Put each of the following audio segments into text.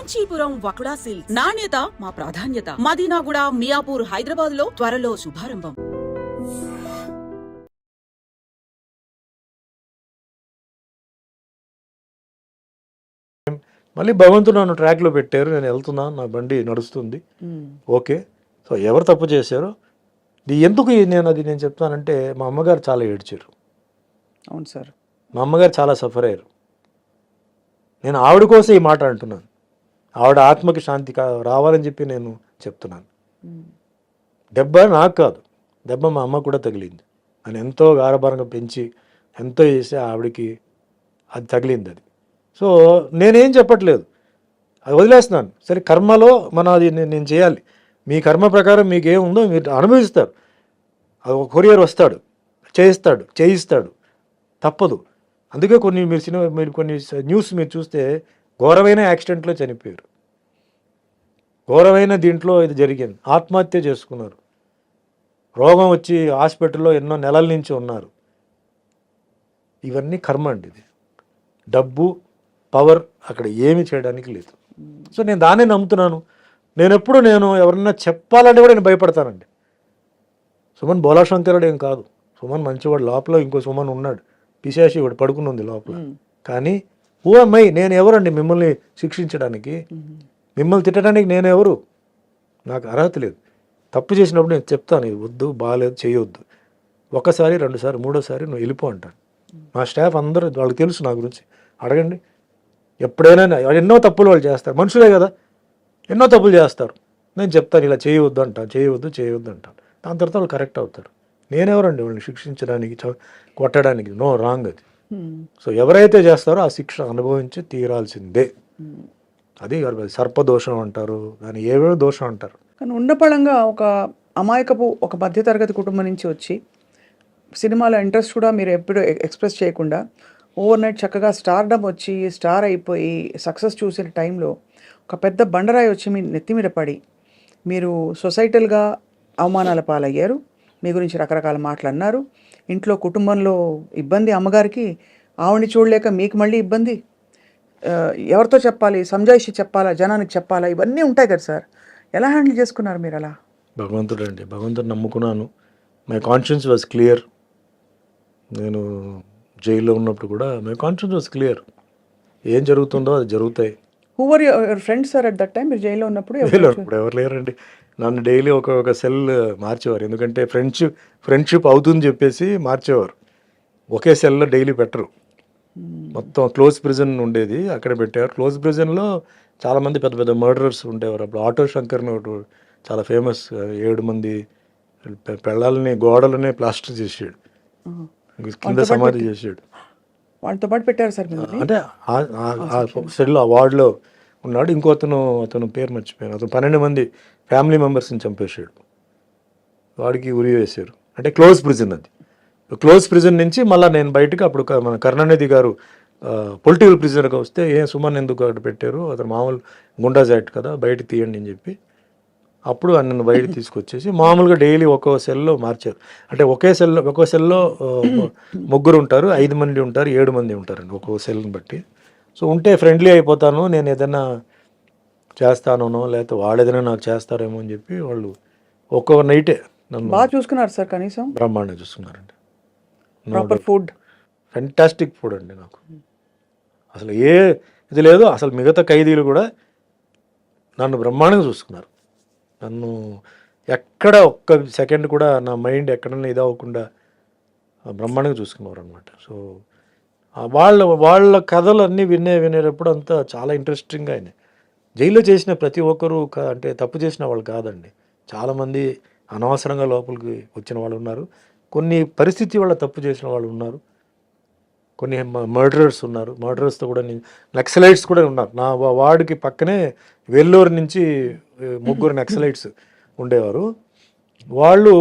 Kanchipuram వకుడా silks నాణ్యత మా ప్రాధాన్యత. మదీనాగూడ, మియాపూర్, హైదరాబాద్ లో త్వరలో శుభారంభం. మళ్ళీ భగవంతుడు నన్ను ట్రాక్లో పెట్టారు, నేను వెళ్తున్నాను, నా బండి నడుస్తుంది, ఓకే. సో ఎవరు తప్పు చేశారో ఎందుకు నేను చెప్తానంటే, మా అమ్మగారు చాలా ఏడ్చారు. అవును సార్. మా అమ్మగారు చాలా సఫర్ అయ్యారు. నేను ఆవిడ కోసం ఈ మాట అంటున్నాను. ఆవిడ ఆత్మకి శాంతి రావాలని చెప్పి నేను చెప్తున్నాను. దెబ్బ నాకు కాదు, దెబ్బ మా అమ్మ కూడా తగిలింది. నేను ఎంతో గారభారంగా పెంచి ఎంతో చేసి ఆవిడకి అది తగిలింది. అది సో నేనేం చెప్పట్లేదు, అది వదిలేస్తున్నాను. సరే, కర్మలో అది నేను చేయాలి. మీ కర్మ ప్రకారం మీకు ఏముందో మీరు అనుభవిస్తారు. అది ఒక కొరియర్ వస్తాడు, చేయిస్తాడు, తప్పదు. అందుకే మీరు కొన్ని న్యూస్ మీరు చూస్తే ఘోరమైన యాక్సిడెంట్లో చనిపోయారు, ఘోరమైన దీంట్లో ఇది జరిగింది, ఆత్మహత్య చేసుకున్నారు, రోగం వచ్చి హాస్పిటల్లో ఎన్నో నెలల నుంచి ఉన్నారు. ఇవన్నీ కర్మ అండి. ఇది డబ్బు, పవర్ అక్కడ ఏమీ చేయడానికి లేదు. సో నేను దాన్నే నమ్ముతున్నాను. నేను ఎవరన్నా చెప్పాలంటే కూడా నేను భయపడతానండి. సుమన్ బోలాశంకరుడు ఏం కాదు, సుమన్ మంచివాడు. లోపల ఇంకో సుమన్ ఉన్నాడు, పిశాచి వాడు పడుకుని ఉంది లోపల. కానీ ఓ అమ్మాయి, నేను ఎవరండి మిమ్మల్ని శిక్షించడానికి, మిమ్మల్ని తిట్టడానికి నేను ఎవరు? నాకు అర్హత లేదు. తప్పు చేసినప్పుడు నేను చెప్తాను, ఇది వద్దు, బాగాలేదు, చేయొద్దు. ఒకసారి, రెండుసారి, మూడోసారి నువ్వు వెళ్ళిపో అంటాను. మా స్టాఫ్ అందరూ, వాళ్ళకి తెలుసు నా గురించి, అడగండి. ఎప్పుడైనా ఎన్నో తప్పులు వాళ్ళు చేస్తారు, మనుషులే కదా, ఎన్నో తప్పులు చేస్తారు. నేను చెప్తాను, ఇలా చేయవద్దు అంటాను, చేయవద్దు అంటాను. దాని తర్వాత వాళ్ళు కరెక్ట్ అవుతారు. నేనెవరండి వాళ్ళని శిక్షించడానికి, కొట్టడానికి? నో, రాంగ్ అది. సో ఎవరైతే చేస్తారో ఆ శిక్ష అనుభవించి తీరాల్సిందే. అది సర్పదోషం అంటారు, దాన్ని ఏవేవో దోషం అంటారు. కానీ ఉన్నపళంగా ఒక అమాయకపు ఒక మధ్యతరగతి కుటుంబం నుంచి వచ్చి సినిమాలో ఇంట్రెస్ట్ కూడా మీరు ఎప్పుడు ఎక్స్ప్రెస్ చేయకుండా ఓవర్ నైట్ చక్కగా స్టార్డమ్ వచ్చి స్టార్ అయిపోయి సక్సెస్ చూసిన టైంలో ఒక పెద్ద బండరాయి వచ్చి మీ నెత్తి మీద పడి మీరు సొసైటల్గా అవమానాల పాలయ్యారు. మీ గురించి రకరకాల మాటలు అన్నారు. ఇంట్లో కుటుంబంలో ఇబ్బంది, అమ్మగారికి ఆవిడని చూడలేక మీకు మళ్ళీ ఇబ్బంది. ఎవరితో చెప్పాలి, సంజాయిషి చెప్పాలా, జనానికి చెప్పాలా, ఇవన్నీ ఉంటాయి కదా సార్. ఎలా హ్యాండిల్ చేసుకున్నారు మీరు అలా? భగవంతుడు నమ్ముకున్నాను. My conscience was clear. నేను జైల్లో ఉన్నప్పుడు కూడా మై కాన్షియన్స్ వాజ్ క్లియర్. ఏం జరుగుతుందో అది జరుగుతాయి. Who were your friends sir at that time? మీరు జైల్లో ఉన్నప్పుడు ఎవరు లేరండి. నన్ను డైలీ ఒక సెల్ మార్చేవారు, ఎందుకంటే ఫ్రెండ్షిప్ అవుతుందని చెప్పేసి మార్చేవారు. ఒకే సెల్లో డైలీ పెట్టరు. మొత్తం క్లోజ్ ప్రిజన్ ఉండేది, అక్కడ పెట్టేవారు. క్లోజ్ ప్రిజన్లో చాలామంది పెద్ద పెద్ద మర్డరర్స్ ఉండేవారు. అప్పుడు ఆటో శంకర్ని ఒకటి చాలా ఫేమస్, 7 మంది పెళ్ళాలని గోడలనే ప్లాస్టర్ చేసాడు, కింద సమాధి చేసాడు. వాళ్ళతో పాటు పెట్టారు సార్ మీరు? అంటే ఆ సెల్లో ఆ వార్డులో ఉన్నాడు. అతను పేరు మర్చిపోయాను. అతను 12 మంది ఫ్యామిలీ మెంబర్స్ని చంపేశాడు. వాడికి ఉరి వేశారు. అంటే క్లోజ్ ప్రిజన్ అది. క్లోజ్ ప్రిజన్ నుంచి మళ్ళీ నేను బయటకు, అప్పుడు మన కరుణానిధి గారు పొలిటికల్ ప్రిజనర్గా వస్తే, సుమన్ ఎందుకు అక్కడ పెట్టారు, అతను మామూలు గుండాజ్ యాక్ట్ కదా, బయట తీయండి అని చెప్పి అప్పుడు నన్ను బయట తీసుకొచ్చేసి మామూలుగా డైలీ ఒక్కో సెల్లో మార్చారు. అంటే ఒక్కో సెల్లో 3 ఉంటారు, 5 మంది ఉంటారు, 7 మంది ఉంటారండి ఒక్కో సెల్ని బట్టి. సో ఉంటే ఫ్రెండ్లీ అయిపోతాను, నేను ఏదైనా చేస్తానో లేకపోతే వాళ్ళు ఏదైనా నాకు చేస్తారేమో అని చెప్పి వాళ్ళు ఒక్కో నైటే నన్ను బాగా చూసుకున్నారు సార్. కనీసం బ్రహ్మాండంగా చూసుకున్నారండి. ప్రాపర్ ఫుడ్, ఫెంటాస్టిక్ ఫుడ్ అండి. నాకు అసలు ఇది లేదు. అసలు మిగతా ఖైదీలు కూడా నన్ను బ్రహ్మాండంగా చూసుకున్నారు. నన్ను ఎక్కడ ఒక్క సెకండ్ కూడా నా మైండ్ ఎక్కడన్నా ఇదవ్వకుండా బ్రహ్మాండంగా చూసుకున్నారు అనమాట. సో వాళ్ళ కథలు అన్నీ వినేటప్పుడు అంతా చాలా ఇంట్రెస్టింగ్గా అయినాయి. జైల్లో చేసిన ప్రతి ఒక్కరూ అంటే తప్పు చేసిన వాళ్ళు కాదండి. చాలామంది అనవసరంగా లోపలికి వచ్చిన వాళ్ళు ఉన్నారు, కొన్ని పరిస్థితి వల్ల తప్పు చేసిన వాళ్ళు ఉన్నారు, కొన్ని మర్డరర్స్ ఉన్నారు. మర్డరర్స్తో కూడా నక్సలైట్స్ కూడా ఉన్నారు. నా వార్డుకి పక్కనే వెల్లూరు నుంచి 3 నక్సలైట్స్ ఉండేవారు. వాళ్ళు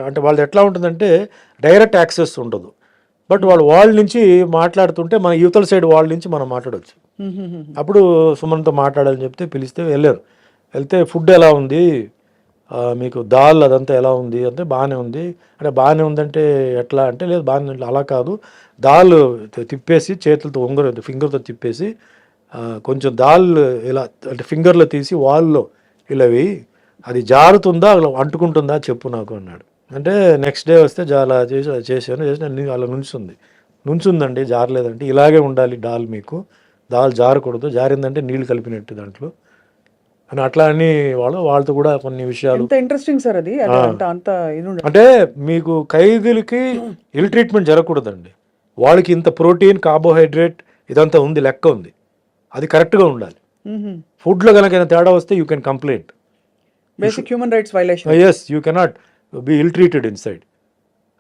అంటే వాళ్ళది ఎట్లా ఉంటుందంటే డైరెక్ట్ యాక్సెస్ ఉండదు. బట్ వాళ్ళ నుంచి మాట్లాడుతుంటే మన యువతల సైడ్ వాళ్ళ నుంచి మనం మాట్లాడవచ్చు. అప్పుడు సుమన్తో మాట్లాడాలని చెప్తే పిలిస్తే వెళ్తే ఫుడ్ ఎలా ఉంది, మీకు దాల్ అదంతా ఎలా ఉంది అంటే బాగానే ఉంది. అంటే బాగానే ఉందంటే ఎట్లా అంటే, లేదు బాగానే అలా కాదు, దాల్ తిప్పేసి చేతులతో ఫింగర్తో తిప్పేసి కొంచెం దాల్ ఇలా అంటే ఫింగర్లో తీసి వాల్లో ఇలా వేయి, అది జారుతుందా అలా అంటుకుంటుందా చెప్పు నాకు అన్నాడు. అంటే నెక్స్ట్ డే వస్తే అలా చేశాను అలా నుంచుందండి, జారలేదంటే ఇలాగే ఉండాలి డాల్, మీకు దాల్ జారకూడదు, జారిందంటే నీళ్లు కలిపినట్టు దాంట్లో అని అట్లా అని వాళ్ళతో కూడా కొన్ని విషయాలు. ఎంత ఇంట్రెస్టింగ్ సార్ అది, అంత ఇది ఉండదు. అంటే మీకు ఖైదీలకి ఇల్ ట్రీట్మెంట్ జరగకూడదండి, వాళ్ళకి ఇంత ప్రోటీన్ కార్బోహైడ్రేట్ ఇదంతా ఉంది, లెక్క ఉంది, అది కరెక్ట్గా ఉండాలి. ఫుడ్లో కనుక తేడా వస్తే you can complaint, basic human rights violation. Yes, you cannot be ill treated inside.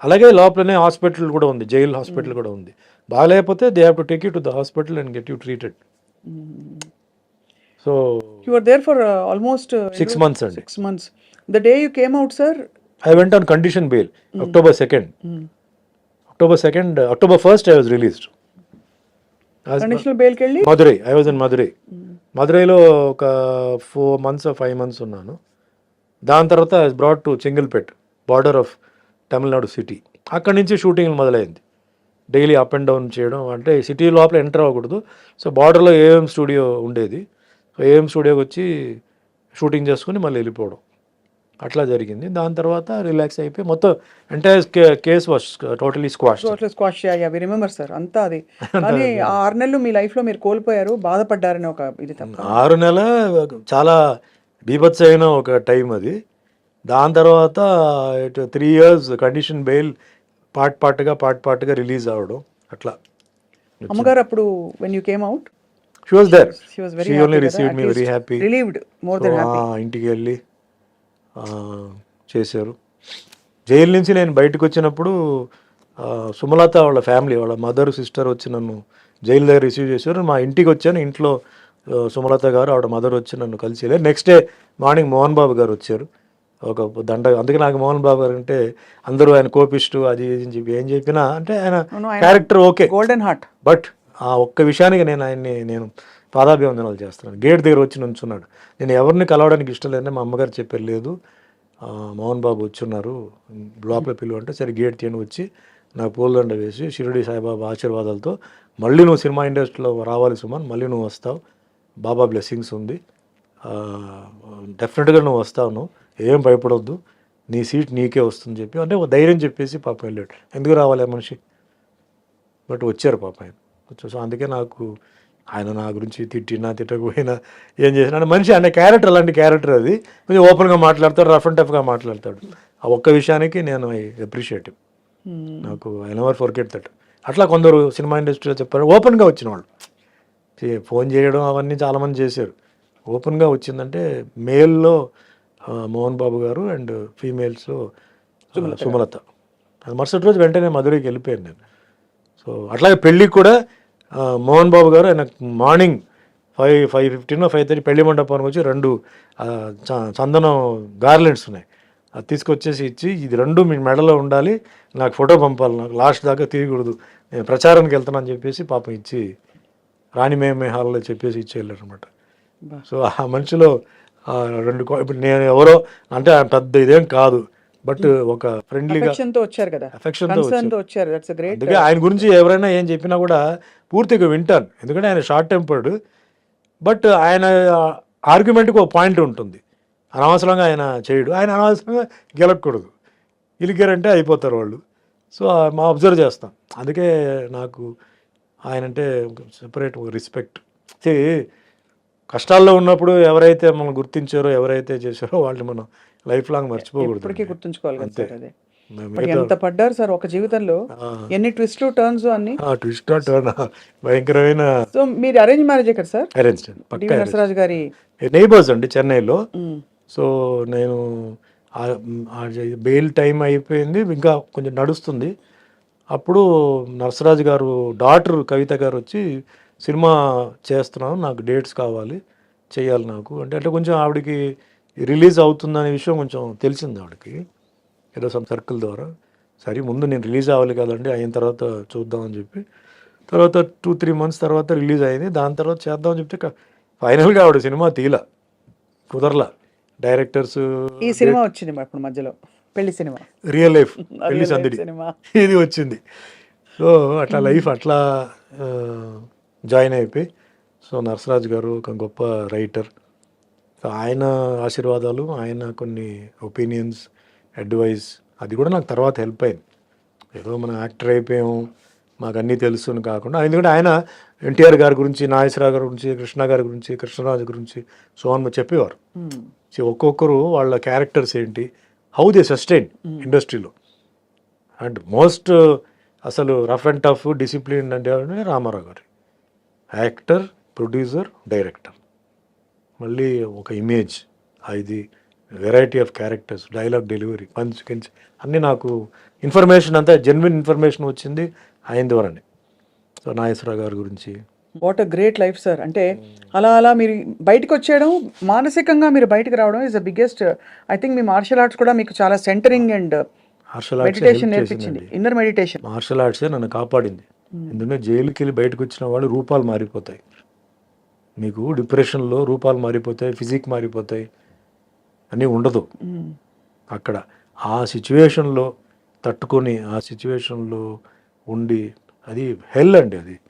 అలాగే లోపలనే హాస్పిటల్ కూడా ఉంది, జైల్ హాస్పిటల్ కూడా ఉంది. బాగాలేకపోతే they have to take you to the hospital and get you treated. So you were there for almost 6 months అండి. 6 months. The day you came out, sir, I went on condition bail. October 2nd. October 1st I was released. Conditional bail కి వెళ్ళి Madurai, I was in Madurai. మధురైలో ఒక 4 months 5 months ఉన్నాను. దాని తర్వాత I brought to Chengalpet, border of Tamil Nadu city. అక్కడి నుంచి shooting మొదలైంది. డైలీ అప్ అండ్ డౌన్ చేయడం, అంటే సిటీ లోపల ఎంటర్ అవ్వకూడదు. సో బార్డర్లో ఏఎం స్టూడియో ఉండేది. సో ఏఎం స్టూడియోకి వచ్చి షూటింగ్ చేసుకుని మళ్ళీ వెళ్ళిపోవడం, అట్లా జరిగింది. దాని తర్వాత రిలాక్స్ అయిపోయి మొత్తం entire case was totally squash. We remember sir అంతా అది. కానీ ఆ 6 నెలలు మీ లైఫ్ లో మీరు కోల్పోయారు, బాధపడ్డారని ఒక ఇది తప్ప. 6 నెలలు చాలా బీభత్సమైన ఒక టైం అది. దాని తర్వాత 3 years కండిషన్ బెయిల్, పార్ట్గా రిలీజ్ అవ్వడం అట్లా. అమ్మగారు అప్పుడు when you came out, she was there, she was very she happy only కదా, received at me very least happy. relieved, more than happy. ఇంటికి వెళ్ళి చేశారు. జైలు నుంచి నేను బయటకు వచ్చినప్పుడు సుమలత వాళ్ళ ఫ్యామిలీ, వాళ్ళ మదర్ సిస్టర్ వచ్చి నన్ను జైలు దగ్గర రిసీవ్ చేశారు. మా ఇంటికి వచ్చాను, ఇంట్లో సుమలత గారు ఆవిడ మదర్ వచ్చి నన్ను కలిసి వెళ్ళారు. Next day morning Mohan Babu గారు వచ్చారు, ఒక దండ. అందుకే నాకు మోహన్ బాబు గారు అంటే అందరూ ఆయన కోపిస్టు, అది అని చెప్పి ఏం చెప్పినా అంటే ఆయన character okay, golden heart. But ఆ ఒక్క విషయానికి నేను పాదాభివందనాలు చేస్తున్నాను. గేట్ దగ్గర వచ్చి నుంచున్నాడు. నేను ఎవరిని కలవడానికి ఇష్టం లేదని మా అమ్మగారు చెప్పారు, లేదు మోహన్ బాబు వచ్చున్నారు లోపల పిలువ అంటే, సరే గేట్ తీయని వచ్చి నాకు పూలదండ వేసి షిరిడి సాయిబాబా ఆశీర్వాదాలతో, మళ్ళీ నువ్వు సినిమా ఇండస్ట్రీలో రావాలి సుమన్, మళ్ళీ నువ్వు వస్తావు, బాబా బ్లెస్సింగ్స్ ఉంది, డెఫినెట్గా నువ్వు వస్తావు, నువ్వు ఏం భయపడొద్దు, నీ సీట్ నీకే వస్తుంది చెప్పి అంటే ఒక ధైర్యం చెప్పేసి పాప వెళ్ళాడు. ఎందుకు రావాలి ఆ మనిషి, బట్ వచ్చారు పాప ఆయన. సో అందుకే నాకు ఆయన నా గురించి తిట్టినా తిట్టకపోయినా ఏం చేసినా మనిషి అనే క్యారెక్టర్, అలాంటి క్యారెక్టర్ అది. కొంచెం ఓపెన్గా మాట్లాడతాడు, రఫ్ అండ్ టఫ్గా మాట్లాడతాడు. ఆ ఒక్క విషయానికి నేను ఐ అప్రిషియేట్, నాకు ఐ నెవర్ ఫర్గెట్ దట్. అట్లా కొందరు సినిమా ఇండస్ట్రీలో చెప్పారు, ఓపెన్గా వచ్చిన వాళ్ళు ఫోన్ చేయడం అవన్నీ చాలామంది చేశారు. ఓపెన్గా వచ్చిందంటే మేల్లో మోహన్ బాబు గారు అండ్ ఫీమేల్స్లో సుమలత. అది మరుసటి రోజు వెంటనే మధురైకి వెళ్ళిపోయాను నేను. సో అట్లాగే పెళ్ళికి కూడా మోహన్ బాబు గారు ఆయన మార్నింగ్ 5:15 or 5:30 పెళ్లి మండపానికి వచ్చి 2 చందనం గార్లెండ్స్ ఉన్నాయి, అది తీసుకొచ్చేసి ఇచ్చి, ఇది 2 మీ మెడలో ఉండాలి, నాకు ఫోటో పంపాలి, నాకు లాస్ట్ దాకా తీయకూడదు, నేను ప్రచారానికి వెళ్తాను అని చెప్పేసి పాపం ఇచ్చి రాణిమేమే హాల్లో చెప్పేసి ఇచ్చి వెళ్ళారు అనమాట. సో ఆ మనిషిలో 2 ఇప్పుడు నేను ఎవరో అంటే పెద్ద ఇదేం కాదు, బట్ ఒక ఫ్రెండ్లీగా వచ్చారు కదా, అఫెక్షన్తో వచ్చారు. That's great. అందుకే ఆయన గురించి ఎవరైనా ఏం చెప్పినా కూడా పూర్తిగా వింటాను, ఎందుకంటే ఆయన షార్ట్ టెంపర్డ్, బట్ ఆయన ఆర్గ్యుమెంట్కి ఒక పాయింట్ ఉంటుంది. అనవసరంగా ఆయన చేయడు, ఆయన అనవసరంగా గెలకూడదు, గెలికారంటే అయిపోతారు వాళ్ళు. సో మా అబ్జర్వ్ చేస్తాం. అందుకే నాకు ఆయన అంటే సెపరేట్ రెస్పెక్ట్. కష్టాల్లో ఉన్నప్పుడు ఎవరైతే మనం గుర్తించారో, ఎవరైతే చేశారో వాళ్ళని మనం లైఫ్ లాంగ్ మర్చిపోకూడదు, ఇప్పటికీ గుర్తుంచుకోవాలి కదా సార్. అదే మిగతా ఎంత పడ్డారు సార్ ఒక జీవితంలో, ఎన్ని ట్విస్ట్లు టర్న్స్ అన్ని. ట్విస్ట్ టర్న్ భయంకరమైన. సో మీరు అరేంజ్ మ్యారేజ్ కదా సార్? అరేంజ్ డివి నరసరాజు గారి నైబర్స్ అండి చెన్నైలో. సో నేను బెయిల్ టైం అయిపోయింది, ఇంకా కొంచెం నడుస్తుంది. అప్పుడు నరసరాజు గారు డాటర్ కవిత గారు వచ్చి, సినిమా చేస్తున్నాను, నాకు డేట్స్ కావాలి, చేయాలి నాకు అంటే కొంచెం ఆవిడకి రిలీజ్ అవుతుందనే విషయం కొంచెం తెలిసింది ఆవిడకి, ఏదో సమ్ సర్కిల్ ద్వారా. సరే ముందు నేను రిలీజ్ అవ్వాలి కదండి, అయిన తర్వాత చూద్దామని చెప్పి, తర్వాత 2-3 months తర్వాత రిలీజ్ అయింది. దాని తర్వాత చేద్దామని చెప్తే ఫైనల్గా ఆవిడ సినిమా తీలా, కుదరలా. డైరెక్టర్స్ ఈ సినిమా వచ్చింది ఇప్పుడు మధ్యలో, పెళ్లి సినిమా, రియల్ లైఫ్ పెళ్లి సందడి సినిమా ఇది వచ్చింది. సో అట్లా లైఫ్ అట్లా జాయిన్ అయిపోయి, సో నరసరాజు గారు ఒక గొప్ప రైటర్. సో ఆయన ఆశీర్వాదాలు, ఆయన కొన్ని ఒపీనియన్స్, అడ్వైస్ అది కూడా నాకు తర్వాత హెల్ప్ అయింది. ఏదో మనం యాక్టర్ అయిపోయాము మాకు అన్నీ తెలుసు అని కాకుండా, ఎందుకంటే ఆయన ఎన్టీఆర్ గారి గురించి, నాగేశ్వరరావు గారి గురించి, కృష్ణ గారి గురించి, కృష్ణరాజు గురించి సోహన్ చెప్పేవారు. సో ఒక్కొక్కరు వాళ్ళ క్యారెక్టర్స్ ఏంటి, హౌ దే సస్టైన్ ఇండస్ట్రీలో. అండ్ మోస్ట్ అసలు రఫ్ అండ్ టఫ్ డిసిప్లిన్ అంటే రామారావు గారు. యాక్టర్, ప్రొడ్యూసర్, డైరెక్టర్, మళ్ళీ ఒక ఇమేజ్, ఇది variety of characters, dialogue delivery, punch కించ్ అన్నీ నాకు ఇన్ఫర్మేషన్ అంతా జెన్యున్ ఇన్ఫర్మేషన్ వచ్చింది ఆయన ద్వారానే. సో నాగేశ్వరరావు గారి గురించి. What a great life sir. అంటే అలా అలా మీరు బయటకు వచ్చేయడం, మానసికంగా మీరు బయటకు రావడం is the biggest. I think మీ మార్షల్ ఆర్ట్స్ కూడా మీకు చాలా centering and martial arts meditation నేర్పించింది, ఇన్నర్ మెడిటేషన్. మార్షల్ ఆర్ట్సే నన్ను కాపాడింది. ఎందుకంటే జైలుకి వెళ్ళి బయటకు వచ్చిన వాళ్ళు రూపాలు మారిపోతాయి, మీకు డిప్రెషన్లో రూపాలు మారిపోతాయి, ఫిజిక్ మారిపోతాయి, అన్నీ ఉండదు అక్కడ. ఆ సిచ్యువేషన్లో తట్టుకొని, ఆ సిచ్యువేషన్లో ఉండి, అది హెల్ అండి అది.